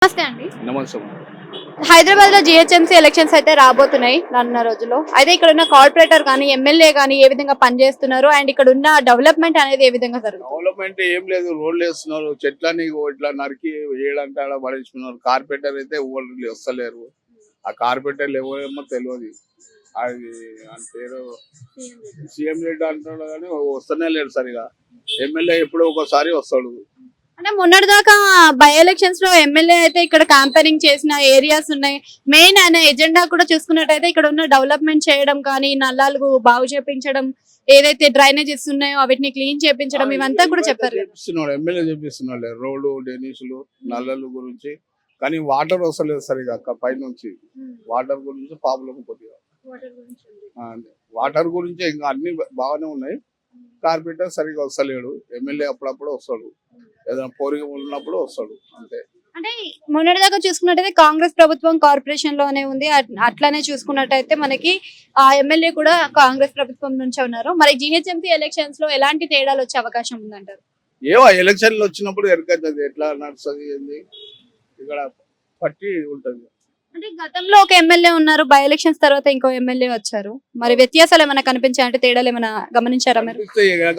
నమస్తే అండి. నమస్తే. హైదరాబాద్ లో జిహెచ్ఎంసీ ఎలక్షన్స్ అయితే రాబోతున్నాయి రానున్న రోజుల్లో. అయితే ఇక్కడ ఉన్న కార్పొరేటర్ కానీ ఎమ్మెల్యే కానీ ఏ విధంగా పనిచేస్తున్నారు అండ్ ఇక్కడ ఉన్న డెవలప్మెంట్ అనేది ఏ విధంగా జరుగుతుంది? డెవలప్మెంట్ ఏం లేదు, రోడ్లు వేస్తున్నారు, చెట్లని ఇట్లా నరికి ఏడంటే ఆడ పడేస్తున్నారు. కార్పెంటర్ అయితే ఎవరు వస్తలేరు. ఆ కార్పెంటర్లు ఎవరేమో తెలియదు. అది అని పేరు సీఎం రెడ్డి అంటున్నాడు కానీ వస్తూనే లేడు సరిగా. ఎమ్మెల్యే ఎప్పుడో ఒకసారి వస్తాడు. అంటే మొన్నటి దాకా బై ఎలక్షన్స్ లో ఎమ్మెల్యే అయితే ఇక్కడ క్యాంపెయినింగ్ చేసిన ఏరియాస్ ఉన్నాయి. మెయిన్ ఆయన ఎజెండా కూడా చూసుకున్నట్టయితే ఇక్కడ ఉన్న డెవలప్మెంట్ చేయడం కానీ నల్లాలు బాగు చేపించడం, ఏదైతే డ్రైనేజెస్ ఉన్నాయో వాటిని క్లీన్ చేపించడం ఇవంతా కూడా చెప్పారు కదా. చేపిస్తున్నాడు, ఎమ్మెల్యే చేపిస్తున్నాడు రోడ్లు డెనిసులు నల్లలు గురించి. కానీ వాటర్ వస్తలేదు సరిగా పైనుంచి. వాటర్ గురించి ప్రాబ్లం కొద్దిగా. వాటర్ గురించి ఇంకా అన్ని బాగానే ఉన్నాయి. కార్పెంటర్ సరిగా వస్తలేడు. ఎమ్మెల్యే అప్పుడప్పుడు వస్తాడు, ఏదైనా పోరిగా ఉన్నప్పుడు వస్తాడు అంతే. అంటే మొన్నటి దాకా చూసుకున్నట్టయితే కాంగ్రెస్ ప్రభుత్వం కార్పొరేషన్ లోనే ఉంది. అట్లానే చూసుకున్నట్టయితే మనకి ఆ ఎమ్మెల్యే కూడా కాంగ్రెస్ ప్రభుత్వం నుంచే ఉన్నారు. మరి జిహెచ్ఎంసీ ఎలక్షన్స్ లో ఎలాంటి తేడాలు వచ్చే అవకాశం ఉందంటారు? ఏవో ఎలక్షన్లు వచ్చినప్పుడు ఎరకైతుంది ఎట్లా నడుస్తుంది ఏంది, ఇక్కడ పట్టి ఉంటది. అంటే గతంలో ఒక ఎమ్మెల్యే ఉన్నారు, బై ఎలక్షన్స్ తర్వాత ఇంకో ఎమ్మెల్యే వచ్చారు. మరి వ్యత్యాసాలు ఏమైనా కనిపించాయి అంటే తేడాలు ఏమైనా గమనించారా మీరు?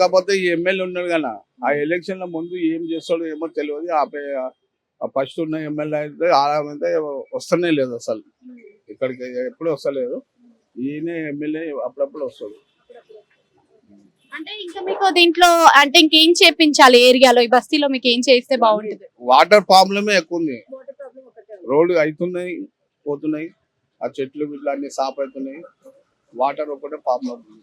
కాకపోతే ఈ ఎమ్మెల్యే ఉన్నాడు కదా, ఆ ఎలక్షన్ల ముందు ఏం చేస్తాడో ఏమో తెలియదు. ఫస్ట్ ఉన్న ఎమ్మెల్యే అయితే ఆమె వస్తూనే లేదు అసలు. ఇక్కడికి ఎప్పుడు వస్తలేదు. ఈయన ఎమ్మెల్యే అప్పుడప్పుడు వస్తాడు. అంటే ఇంకా మీకు దీంట్లో అంటే ఇంకేం చేపించాలి ఏరియాలో, ఈ బస్తీలో మీకు ఏం చేస్తే బాగుంటుంది? వాటర్ ప్రాబ్లమే ఎక్కువ ఉంది. రోడ్డు అవుతున్నాయి పోతున్నాయి, ఆ చెట్లు గిట్లు అన్ని సాఫ్ అవుతున్నాయి. వాటర్ ఒకటే ప్రాబ్లం ఉంది.